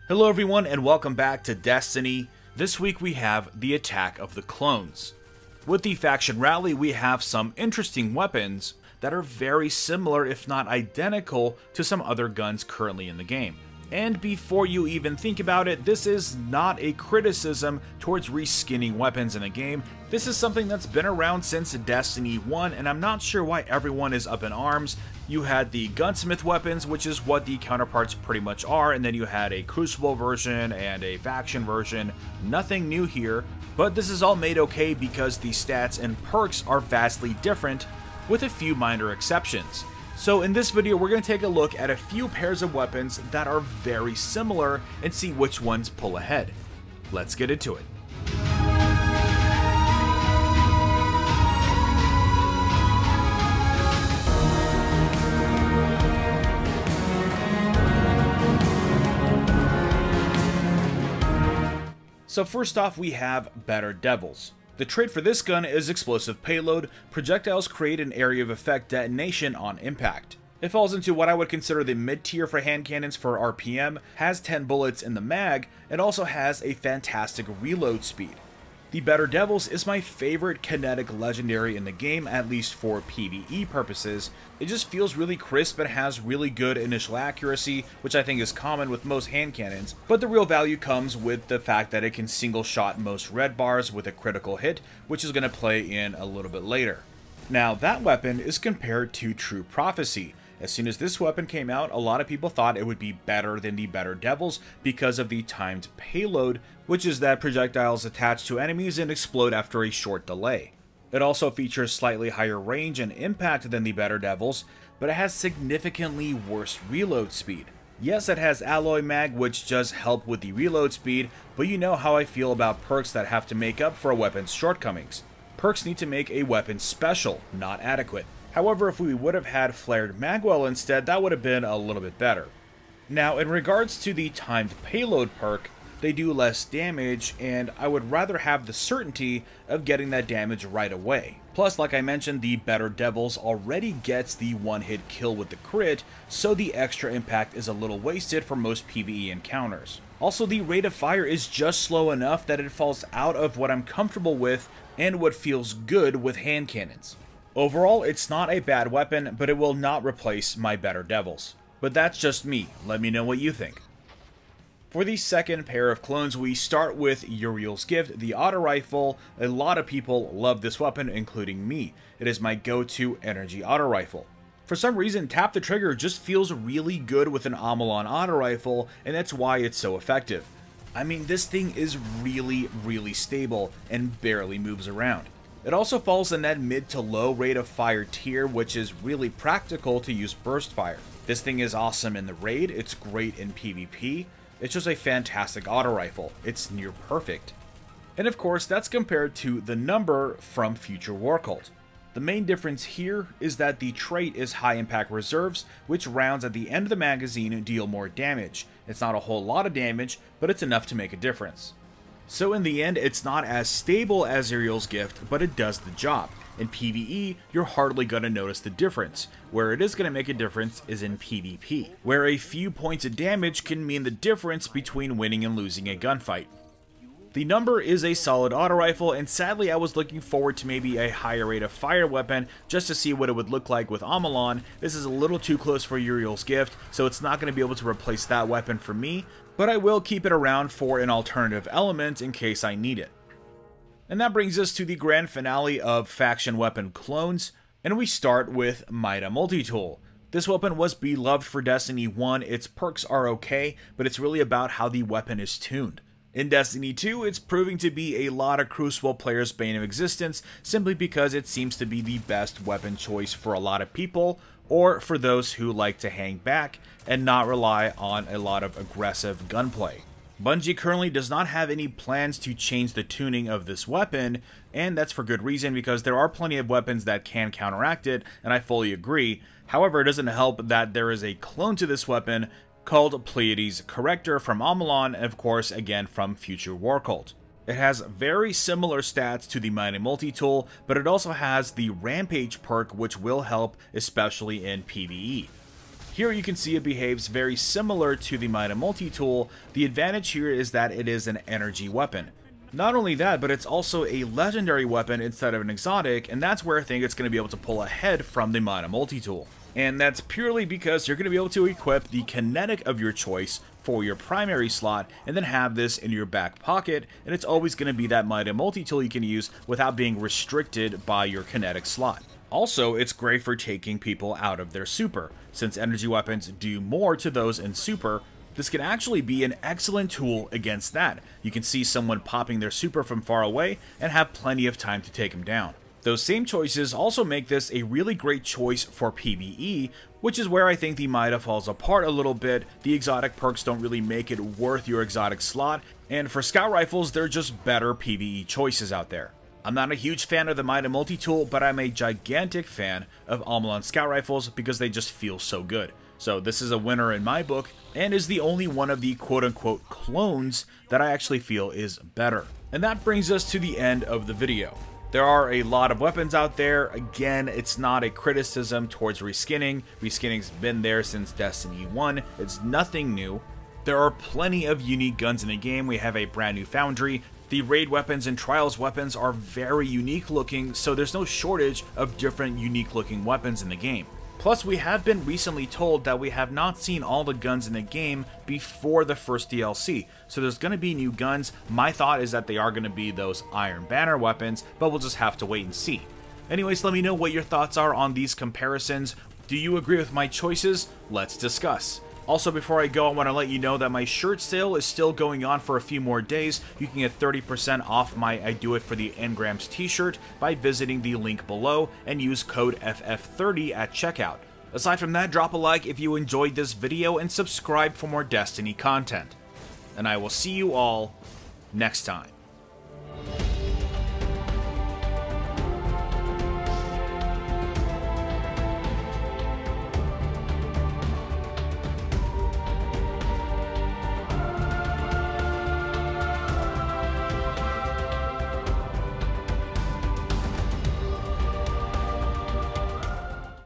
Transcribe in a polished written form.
Hello everyone and welcome back to Destiny. This week we have the attack of the clones. With the faction rally we have some interesting weapons that are very similar if not identical to some other guns currently in the game. And before you even think about it, this is not a criticism towards reskinning weapons in a game. This is something that's been around since Destiny 1 and I'm not sure why everyone is up in arms. You had the gunsmith weapons, which is what the counterparts pretty much are, and then you had a crucible version and a faction version. Nothing new here, but this is all made okay because the stats and perks are vastly different with a few minor exceptions. So in this video we're going to take a look at a few pairs of weapons that are very similar and see which ones pull ahead. Let's get into it. So first off we have Better Devils. The trait for this gun is explosive payload. Projectiles create an area of effect detonation on impact. It falls into what I would consider the mid-tier for hand cannons for RPM, has 10 bullets in the mag, and also has a fantastic reload speed. The Better Devils is my favorite kinetic legendary in the game, at least for PvE purposes. It just feels really crisp and has really good initial accuracy, which I think is common with most hand cannons, but the real value comes with the fact that it can single shot most red bars with a critical hit, which is going to play in a little bit later. Now that weapon is compared to True Prophecy. As soon as this weapon came out, a lot of people thought it would be better than the Better Devils because of the timed payload, which is that projectiles attach to enemies and explode after a short delay. It also features slightly higher range and impact than the Better Devils, but it has significantly worse reload speed. Yes, it has alloy mag, which does help with the reload speed, but you know how I feel about perks that have to make up for a weapon's shortcomings. Perks need to make a weapon special, not adequate. However, if we would have had flared magwell instead, that would have been a little bit better. Now, in regards to the timed payload perk, they do less damage, and I would rather have the certainty of getting that damage right away. Plus, like I mentioned, the Better Devils already gets the one-hit kill with the crit, so the extra impact is a little wasted for most PvE encounters. Also, the rate of fire is just slow enough that it falls out of what I'm comfortable with and what feels good with hand cannons. Overall, it's not a bad weapon, but it will not replace my Better Devils. But that's just me. Let me know what you think. For the second pair of clones, we start with Uriel's Gift, the auto rifle. A lot of people love this weapon, including me. It is my go-to energy auto rifle. For some reason, tap the trigger just feels really good with an Amalon auto rifle, and that's why it's so effective. I mean, this thing is really stable and barely moves around. It also falls in that mid to low rate of fire tier, which is really practical to use burst fire. This thing is awesome in the raid, it's great in PvP, it's just a fantastic auto rifle, it's near perfect. And of course, that's compared to the number from Future War Cult. The main difference here is that the trait is high impact reserves, which rounds at the end of the magazine deal more damage. It's not a whole lot of damage, but it's enough to make a difference. So in the end, it's not as stable as Uriel's Gift, but it does the job. In PvE, you're hardly going to notice the difference. Where it is going to make a difference is in PvP, where a few points of damage can mean the difference between winning and losing a gunfight. The number is a solid auto rifle, and sadly I was looking forward to maybe a higher rate of fire weapon just to see what it would look like with Amalon. This is a little too close for Uriel's Gift, so it's not going to be able to replace that weapon for me, but I will keep it around for an alternative element in case I need it. And that brings us to the grand finale of faction weapon clones, and we start with Mida Multitool. This weapon was beloved for Destiny 1, its perks are okay, but it's really about how the weapon is tuned. In Destiny 2, it's proving to be a lot of Crucible players' bane of existence simply because it seems to be the best weapon choice for a lot of people, or for those who like to hang back and not rely on a lot of aggressive gunplay. Bungie currently does not have any plans to change the tuning of this weapon, and that's for good reason because there are plenty of weapons that can counteract it, and I fully agree. However, it doesn't help that there is a clone to this weapon called Pleiades Corrector from Amalon, and of course again from Future War Cult. It has very similar stats to the Mida Multitool, but it also has the Rampage perk which will help especially in PvE. Here you can see it behaves very similar to the Mida Multitool. The advantage here is that it is an energy weapon. Not only that, but it's also a legendary weapon instead of an exotic, and that's where I think it's going to be able to pull ahead from the Mida Multitool. And that's purely because you're going to be able to equip the kinetic of your choice for your primary slot, and then have this in your back pocket, and it's always going to be that Mida Multitool you can use without being restricted by your kinetic slot. Also, it's great for taking people out of their super. Since energy weapons do more to those in super, this can actually be an excellent tool against that. You can see someone popping their super from far away and have plenty of time to take them down. Those same choices also make this a really great choice for PvE, which is where I think the Mida falls apart a little bit. The exotic perks don't really make it worth your exotic slot, and for scout rifles, they're just better PvE choices out there. I'm not a huge fan of the Mida Multitool, but I'm a gigantic fan of Almalon scout rifles because they just feel so good. So this is a winner in my book, and is the only one of the quote-unquote clones that I actually feel is better. And that brings us to the end of the video. There are a lot of weapons out there. Again, it's not a criticism towards reskinning. Reskinning's been there since Destiny 1. It's nothing new. There are plenty of unique guns in the game. We have a brand new foundry. The raid weapons and trials weapons are very unique looking, so there's no shortage of different unique looking weapons in the game. Plus, we have been recently told that we have not seen all the guns in the game before the first DLC, so there's going to be new guns. My thought is that they are going to be those Iron Banner weapons, but we'll just have to wait and see. Anyways, let me know what your thoughts are on these comparisons. Do you agree with my choices? Let's discuss. Also, before I go, I want to let you know that my shirt sale is still going on for a few more days. You can get 30% off my I Do It for the ENGRAMS t-shirt by visiting the link below and use code FF30 at checkout. Aside from that, drop a like if you enjoyed this video and subscribe for more Destiny content. And I will see you all next time.